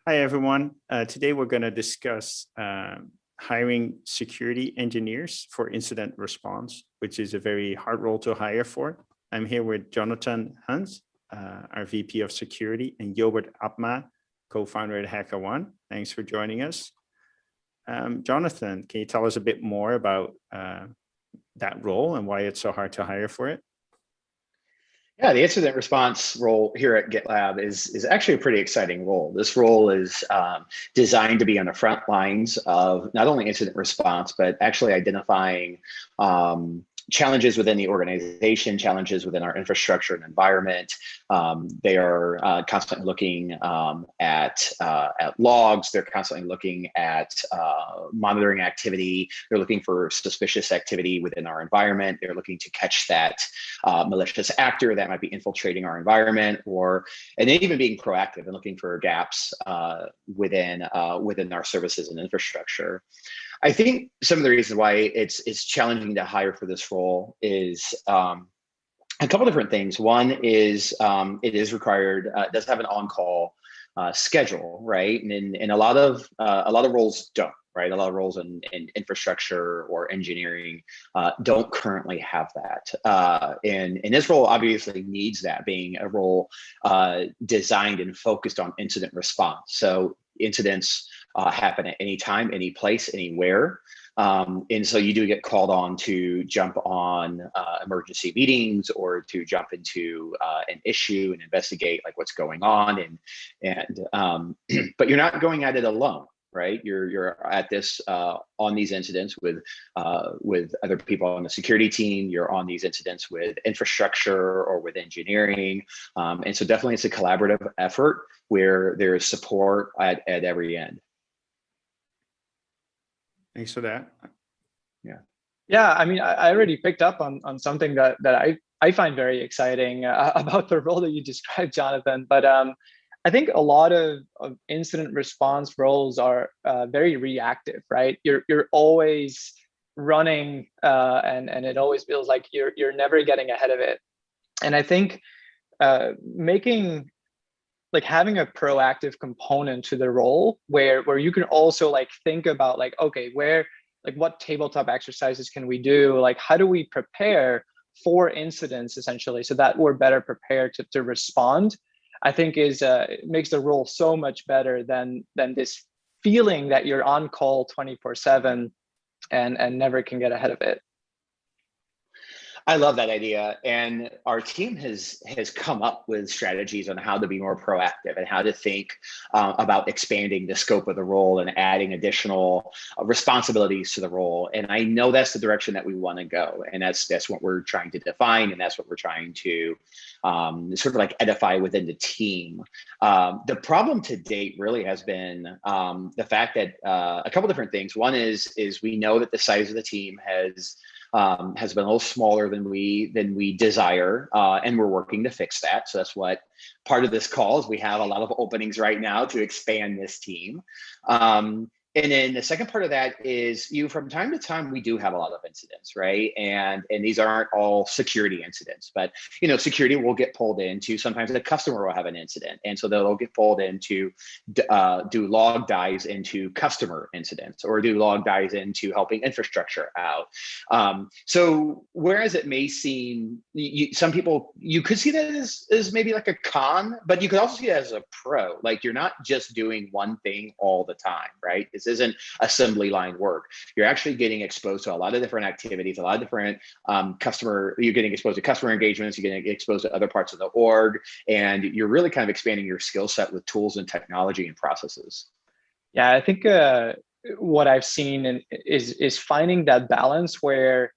Hi, everyone. Today, we're going to discuss hiring security engineers for incident response, which is a very hard role to hire for. I'm here with Jonathan Hans, our VP of Security, and Gilbert Abma, co-founder at HackerOne. Thanks for joining us. Jonathan, can you tell us a bit more about that role and why it's so hard to hire for it? Yeah, the incident response role here at GitLab is actually a pretty exciting role. This role is designed to be on the front lines of not only incident response, but actually identifying challenges within the organization, challenges within our infrastructure and environment. They are constantly looking at logs. They're constantly looking at monitoring activity. They're looking for suspicious activity within our environment. They're looking to catch that malicious actor that might be infiltrating our environment, and even being proactive and looking for gaps within our services and infrastructure. I think some of the reasons why it's challenging to hire for this role is a couple different things. One is it is required, it does have an on-call schedule, right? And a lot of roles don't, right? A lot of roles in infrastructure or engineering don't currently have that. And this role obviously needs that, being a role designed and focused on incident response. So incidents happen at any time, any place, anywhere. And so you do get called on to jump on emergency meetings or to jump into an issue and investigate like what's going on. But you're not going at it alone, right? You're at this on these incidents with other people on the security team. You're on these incidents with infrastructure or with engineering. And so definitely it's a collaborative effort where there is support at every end. Thanks for that. Yeah. I mean, I already picked up on something that I find very exciting about the role that you described, Jonathan. But I think a lot of incident response roles are very reactive, right? You're always running, and it always feels like you're never getting ahead of it. And I think having a proactive component to the role where you can also like think about like, okay, what tabletop exercises can we do? Like, how do we prepare for incidents essentially so that we're better prepared to respond? I think it makes the role so much better than this feeling that you're on call 24/7 and never can get ahead of it. I love that idea. And our team has come up with strategies on how to be more proactive and how to think about expanding the scope of the role and adding additional responsibilities to the role. And I know that's the direction that we want to go. And that's what we're trying to define. And that's what we're trying to sort of like edify within the team. The problem to date really has been the fact that a couple different things. One is we know that the size of the team has been a little smaller than we desire, and we're working to fix that. So that's what part of this call is. We have a lot of openings right now to expand this team. And then the second part of that is from time to time, we do have a lot of incidents, right? And these aren't all security incidents, but security will get pulled into, sometimes the customer will have an incident. And so they'll get pulled into do log dives into customer incidents or do log dives into helping infrastructure out. So whereas it may seem, some people, you could see that as maybe like a con, but you could also see that as a pro. Like you're not just doing one thing all the time, right? This isn't assembly line work. You're actually getting exposed to a lot of different activities, a lot of different you're getting exposed to customer engagements, you're getting exposed to other parts of the org, and you're really kind of expanding your skill set with tools and technology and processes. Yeah, I think what I've seen is finding that balance where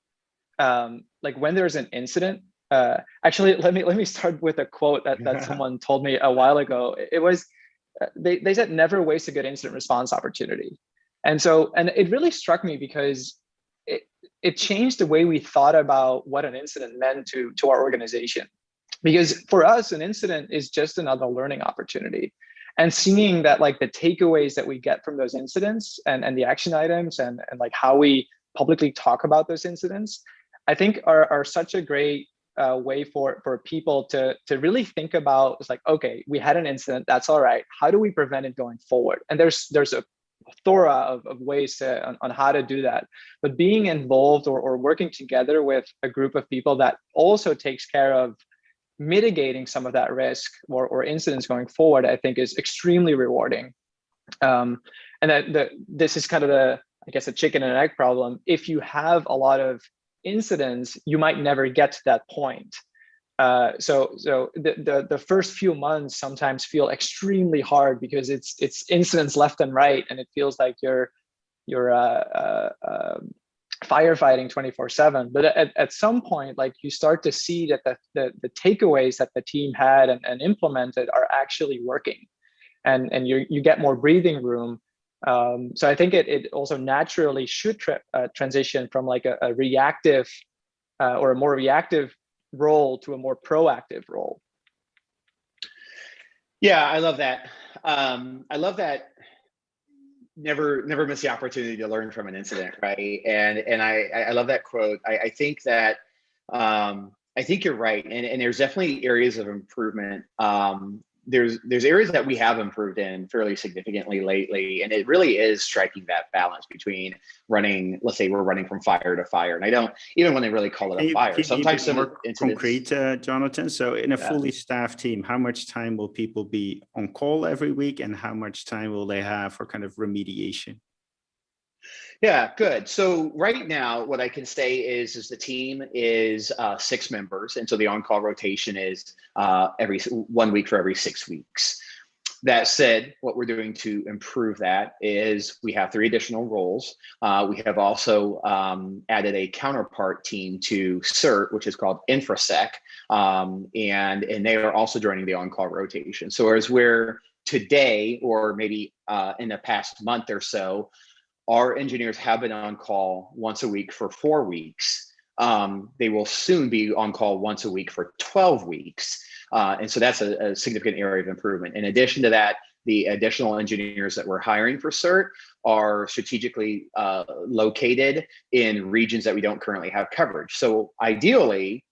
like when there's an incident, actually, let me start with a quote that someone told me a while ago. It was, they said, never waste a good incident response opportunity. And it really struck me because it changed the way we thought about what an incident meant to our organization. Because for us, an incident is just another learning opportunity. And seeing that like the takeaways that we get from those incidents and the action items and like how we publicly talk about those incidents, I think are such a great way for people to really think about. It's like, okay, we had an incident, that's all right. How do we prevent it going forward? And there's a plethora of ways on how to do that. But being involved or working together with a group of people that also takes care of mitigating some of that risk or incidents going forward, I think is extremely rewarding. And this is kind of I guess, a chicken and egg problem. If you have a lot of incidents, you might never get to that point. So the first few months sometimes feel extremely hard because it's incidents left and right, and it feels like you're firefighting 24/7. But at some point, like, you start to see that the takeaways that the team had and implemented are actually working, and you get more breathing room. So I think it also naturally should transition from like a reactive or a more reactive role to a more proactive role. Yeah, I love that. I love that. Never miss the opportunity to learn from an incident, right? And I love that quote. I think that I think you're right, and there's definitely areas of improvement. There's areas that we have improved in fairly significantly lately, and it really is striking that balance between running. Let's say we're running from fire to fire, and I don't even when they really call it a fire. Sometimes some more concrete, Jonathan. So in a fully staffed team, how much time will people be on call every week, and how much time will they have for kind of remediation? Yeah, good. So right now, what I can say is the team is 6 members, and so the on-call rotation is every 1 week for every 6 weeks. That said, what we're doing to improve that is we have 3 additional roles. We have also added a counterpart team to CERT, which is called InfraSec, and they are also joining the on-call rotation. So as we're today, or maybe in the past month or so, our engineers have been on call once a week for 4 weeks. They will soon be on call once a week for 12 weeks. And so that's a significant area of improvement. In addition to that, the additional engineers that we're hiring for CERT are strategically located in regions that we don't currently have coverage. So ideally,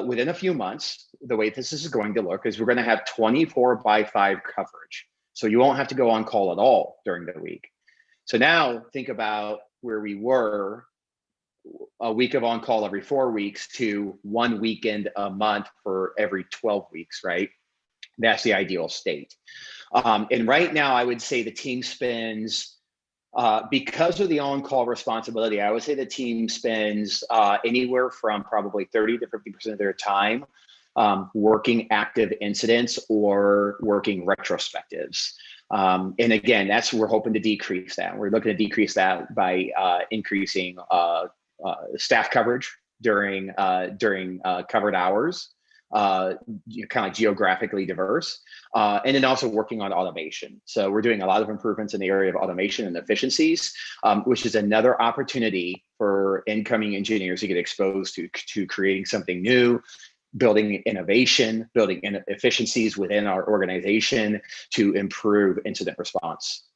within a few months, the way this is going to look is we're going to have 24/5 coverage. So you won't have to go on call at all during the week. So now think about where we were, a week of on call every 4 weeks to 1 weekend a month for every 12 weeks, right? That's the ideal state. And right now, I would say the team spends, because of the on-call responsibility, I would say the team spends anywhere from probably 30 to 50% of their time working active incidents or working retrospectives. And again, we're hoping to decrease that. We're looking to decrease that by increasing staff coverage during covered hours, kind of like geographically diverse, and then also working on automation. So we're doing a lot of improvements in the area of automation and efficiencies, which is another opportunity for incoming engineers to get exposed to creating something new, building innovation, building efficiencies within our organization to improve incident response.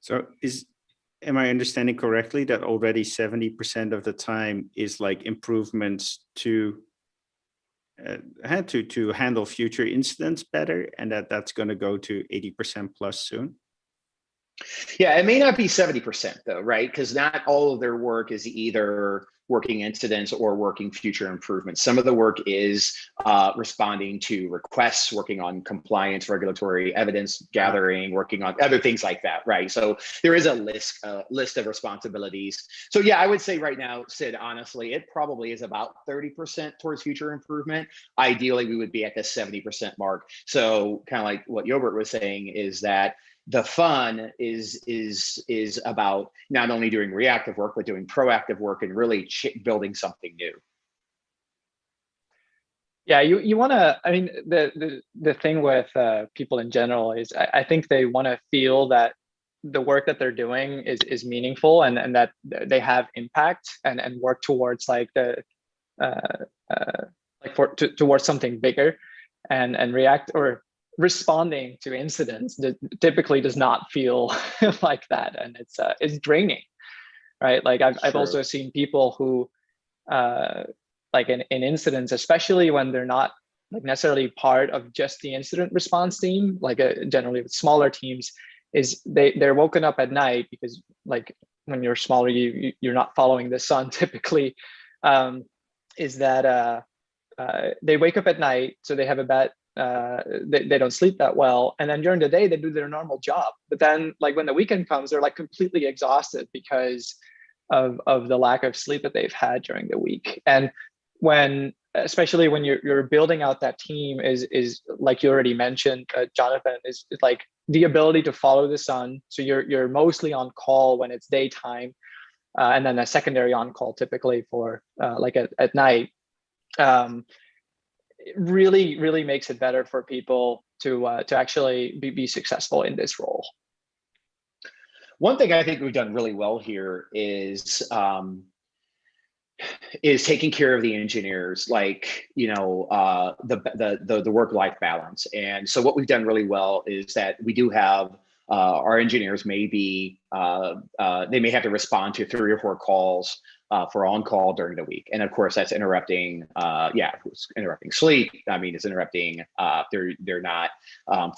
So am I understanding correctly that already 70% of the time is like improvements to handle future incidents better, and that's going to go to 80% plus soon? Yeah, it may not be 70% though, right? Because not all of their work is either working incidents or working future improvements. Some of the work is responding to requests, working on compliance, regulatory evidence gathering, working on other things like that, right? So there is a list of responsibilities. So yeah, I would say right now, Sid, honestly, it probably is about 30% towards future improvement. Ideally, we would be at the 70% mark. So kind of like what Jobert was saying is that the fun is about not only doing reactive work, but doing proactive work and really building something new. Yeah, you want to, I mean, the thing with people in general is I think they want to feel that the work that they're doing is meaningful and that they have impact and work towards like towards something bigger, and react or responding to incidents that typically does not feel like that, and it's draining, right? Like I've also seen people who like in incidents, especially when they're not like necessarily part of just the incident response team, like generally with smaller teams, is they're woken up at night because like when you're smaller, you're not following the sun typically. Is that they wake up at night, so they have a bad they don't sleep that well, and then during the day they do their normal job, but then like when the weekend comes, they're like completely exhausted because of the lack of sleep that they've had during the week. And when especially when you're building out that team is like you already mentioned, Jonathan, is like the ability to follow the sun. So you're mostly on call when it's daytime, and then a secondary on call typically for like at night. It really makes it better for people to actually be successful in this role. One thing I think we've done really well here is taking care of the engineers, like, you know, the work-life balance. And so what we've done really well is that we do have our engineers may be, they may have to respond to 3 or 4 calls for on-call during the week. And of course, that's interrupting, it's interrupting sleep. I mean, it's interrupting, they're not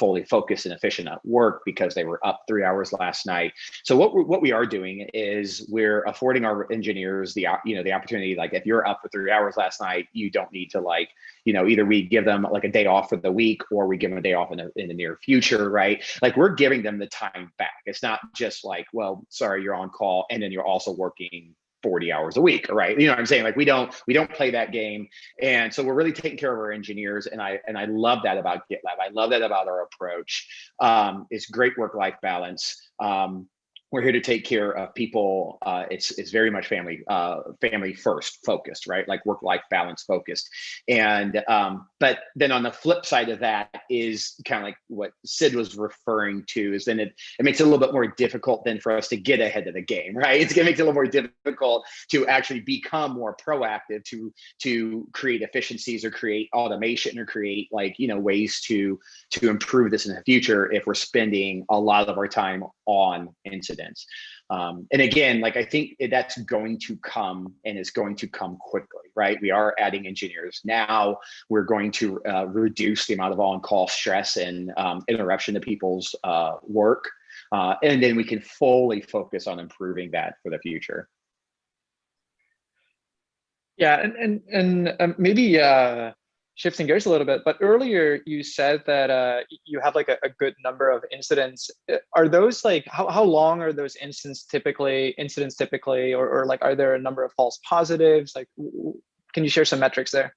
fully focused and efficient at work because they were up 3 hours last night. So what we are doing is we're affording our engineers the opportunity, like if you're up for 3 hours last night, you don't need to like, you know, either we give them like a day off for the week or we give them a day off in the near future, right? Like we're giving them the time back. It's not just like, well, sorry, you're on call and then you're also working 40 hours a week, right? You know what I'm saying? Like we don't play that game. And so we're really taking care of our engineers. And I love that about GitLab. I love that about our approach. It's great work-life balance. We're here to take care of people. It's very much family first focused, right? Like work-life balance focused. And but then on the flip side of that is kind of like what Sid was referring to, is then it makes it a little bit more difficult then for us to get ahead of the game, right? It's gonna make it a little more difficult to actually become more proactive, to create efficiencies or create automation or create like, you know, ways to improve this in the future if we're spending a lot of our time on incidents. And again, like I think that's going to come, and it's going to come quickly, right? We are adding engineers now. We're going to reduce the amount of on-call stress and interruption to people's work, and then we can fully focus on improving that for the future. Yeah, and maybe shifting gears a little bit, but earlier you said that you have like a good number of incidents. Are those like, how long are those incidents typically, or like, are there a number of false positives? Like, can you share some metrics there?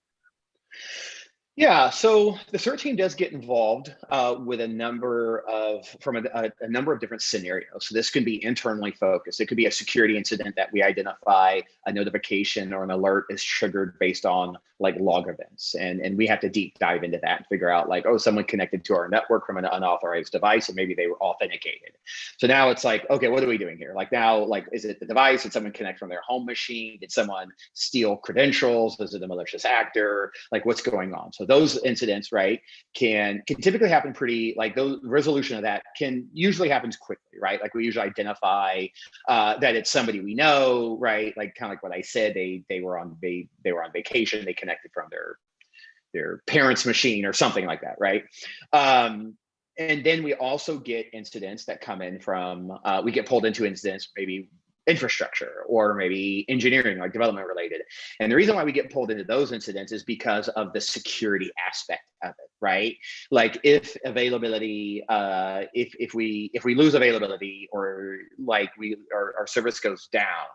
Yeah, so the CERT team does get involved with a number of different scenarios. So this can be internally focused. It could be a security incident that we identify, a notification or an alert is triggered based on like log events. And we have to deep dive into that and figure out like, oh, someone connected to our network from an unauthorized device and maybe they were authenticated. So now it's like, okay, what are we doing here? Like now, like, is it the device? Did someone connect from their home machine? Did someone steal credentials? Was it a malicious actor? Like what's going on? So those incidents, right, can typically happen pretty, like the resolution of that can usually happens quickly, right? Like we usually identify that it's somebody we know, right? Like kind of like what I said, they were on vacation, they connected from their parents' machine or something like that, right? And then we also get incidents that come in from, we get pulled into incidents, maybe infrastructure or maybe engineering, like development related. And the reason why we get pulled into those incidents is because of the security aspect of it, right? Like if availability, if we lose availability or like our service goes down,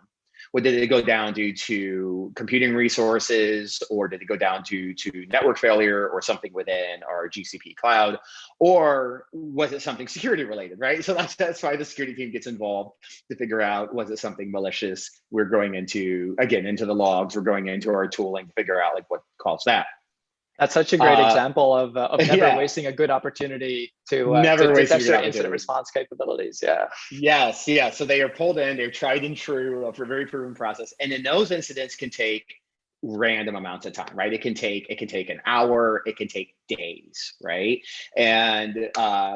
what did it go down due to computing resources, or did it go down due to network failure or something within our GCP cloud, or was it something security related, right? So that's why the security team gets involved to figure out, was it something malicious? We're going into the logs, we're going into our tooling to figure out like what caused that. That's such a great example of never wasting a good opportunity to test your incident response capabilities. Yeah. Yes. Yeah. So they are pulled in, they're tried and true for a very proven process. And then those incidents can take random amounts of time, right? It can take an hour, it can take days, right? And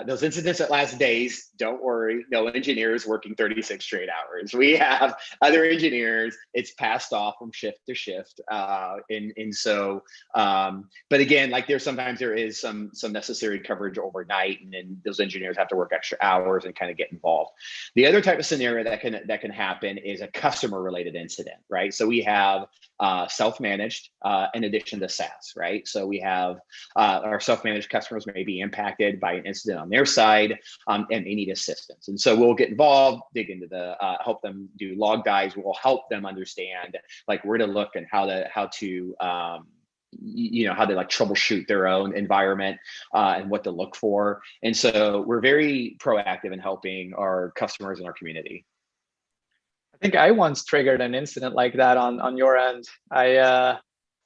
those incidents that last days, don't worry, no engineers working 36 straight hours. We have other engineers. It's passed off from shift to shift, and so. But again, like sometimes there is some necessary coverage overnight, and then those engineers have to work extra hours and kind of get involved. The other type of scenario that can happen is a customer related incident, right? So we have self-managed in addition to SaaS, right? So we have our self-managed customers may be impacted by an incident on their side, and they need assistance. And so we'll get involved, dig into help them do log dives. We'll help them understand like where to look and how to like troubleshoot their own environment and what to look for. And so we're very proactive in helping our customers and our community. I think I once triggered an incident like that on your end.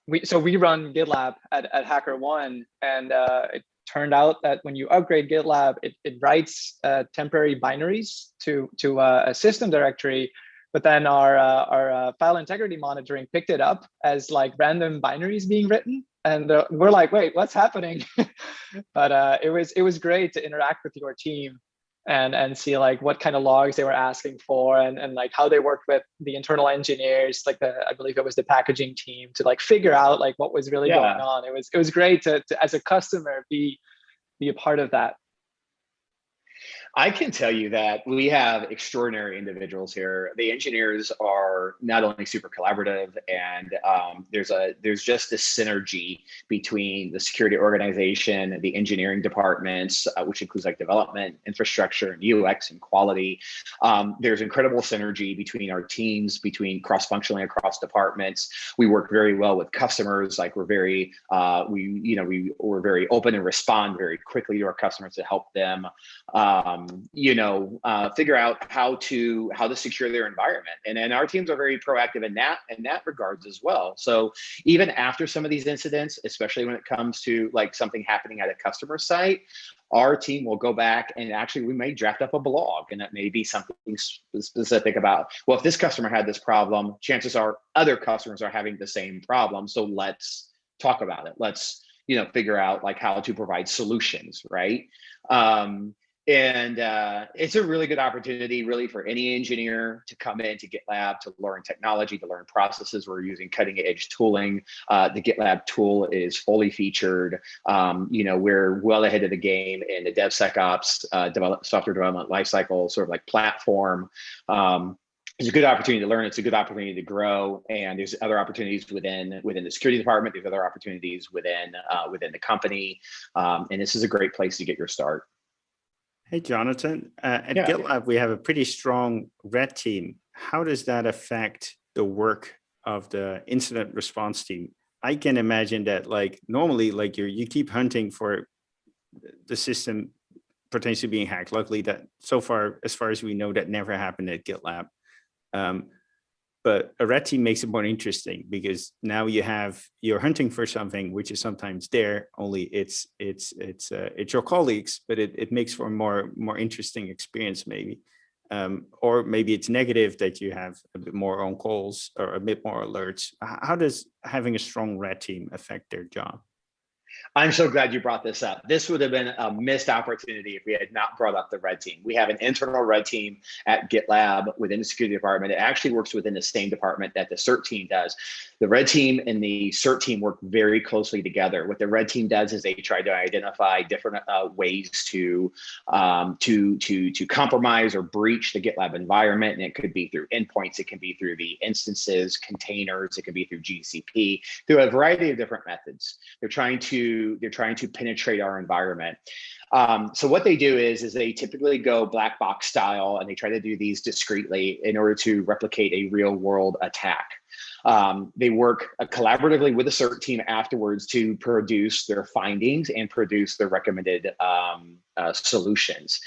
We run GitLab at HackerOne, and it turned out that when you upgrade GitLab, it writes temporary binaries to a system directory. But then our file integrity monitoring picked it up as like random binaries being written, and we're like, wait, what's happening? But it was great to interact with your team and see like what kind of logs they were asking for, and like how they worked with the internal engineers, like I believe it was the packaging team, to like figure out like what was really going on. It was great to as a customer be a part of that. I can tell you that we have extraordinary individuals here. The engineers are not only super collaborative, and there's just this synergy between the security organization, the engineering departments, which includes like development, infrastructure, and UX and quality. There's incredible synergy between our teams, between cross-functionally across departments. We work very well with customers. Like we're very we're very open and respond very quickly to our customers to help them figure out how to secure their environment. And our teams are very proactive in that regards as well. So even after some of these incidents, especially when it comes to like something happening at a customer site, our team will go back and actually we may draft up a blog, and that may be something specific about, well, if this customer had this problem, chances are other customers are having the same problem. So let's talk about it. Let's figure out like how to provide solutions, right? And it's a really good opportunity really for any engineer to come into GitLab, to learn technology, to learn processes. We're using cutting edge tooling. The GitLab tool is fully featured. We're well ahead of the game in the DevSecOps software development lifecycle sort of like platform. It's a good opportunity to learn. It's a good opportunity to grow. And there's other opportunities within the security department. There's other opportunities within the company. And this is a great place to get your start. Hey, Jonathan, at GitLab, we have a pretty strong red team. How does that affect the work of the incident response team? I can imagine that like normally like you keep hunting for the system potentially being hacked. Luckily that so far, as far as we know, that never happened at GitLab. But a red team makes it more interesting because now you're hunting for something which is sometimes there, only it's your colleagues, but it makes for a more interesting experience maybe. Or maybe it's negative that you have a bit more on calls or a bit more alerts. How does having a strong red team affect their job? I'm so glad you brought this up. This would have been a missed opportunity if we had not brought up the red team. We have an internal red team at GitLab within the security department. It actually works within the same department that the CERT team does. The red team and the CERT team work very closely together. What the red team does is they try to identify different ways to compromise or breach the GitLab environment. And it could be through endpoints, it can be through the instances, containers, it can be through GCP, through a variety of different methods. They're trying to penetrate our environment. So what they do is they typically go black box style, and they try to do these discreetly in order to replicate a real world attack. They work collaboratively with the CERT team afterwards to produce their findings and produce their recommended solutions.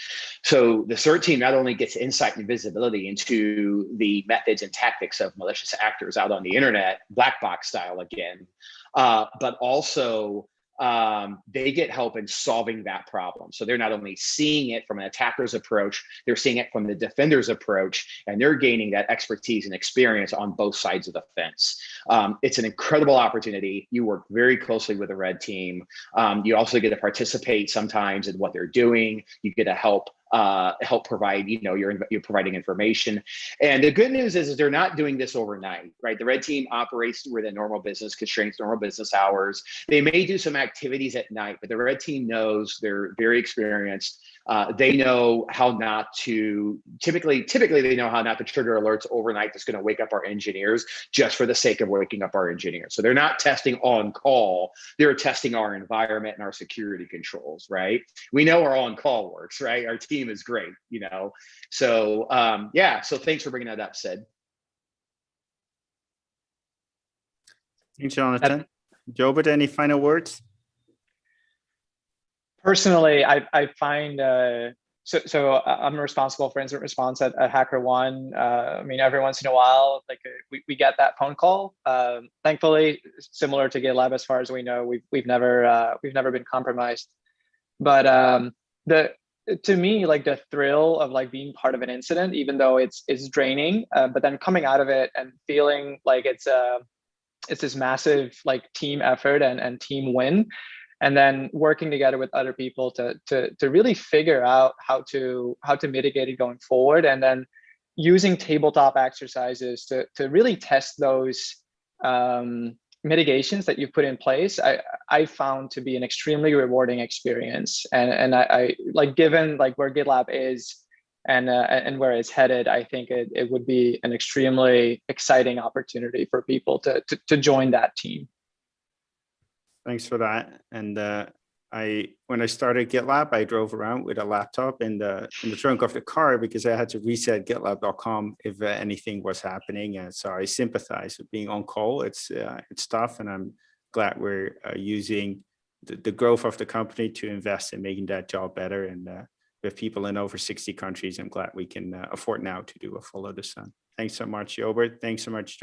So the CERT team not only gets insight and visibility into the methods and tactics of malicious actors out on the internet, black box style again, but also they get help in solving that problem. So they're not only seeing it from an attacker's approach, they're seeing it from the defender's approach, and they're gaining that expertise and experience on both sides of the fence. It's an incredible opportunity. You work very closely with the red team. You also get to participate sometimes in what they're doing. You get to help provide, you're providing information. And the good news is they're not doing this overnight, right? The red team operates within normal business constraints, normal business hours. They may do some activities at night, but the red team knows, they're very experienced. They know how not to, typically they know how not to trigger alerts overnight that's going to wake up our engineers just for the sake of waking up our engineers. So they're not testing on call, they're testing our environment and our security controls, right? We know our on call works, right? Our team is great, So so thanks for bringing that up, Sid. Thanks, Jonathan. Jobert, any final words? Personally, I find so I'm responsible for incident response at HackerOne. I mean, every once in a while, like we get that phone call. Thankfully, similar to GitLab, as far as we know, we've never been compromised. But to me, like the thrill of like being part of an incident, even though it's draining, but then coming out of it and feeling like it's this massive like team effort and team win, and then working together with other people to really figure out how to mitigate it going forward, and then using tabletop exercises to really test those mitigations that you've put in place, I found to be an extremely rewarding experience. And I like, given like where GitLab is and where it's headed, I think it would be an extremely exciting opportunity for people to join that team. Thanks for that. And when I started GitLab, I drove around with a laptop in the trunk of the car because I had to reset GitLab.com if anything was happening. And so I sympathize with being on call. It's tough, and I'm glad we're using the growth of the company to invest in making that job better. And with people in over 60 countries, I'm glad we can afford now to do a follow the sun. Thanks so much, Jobert. Thanks so much, John.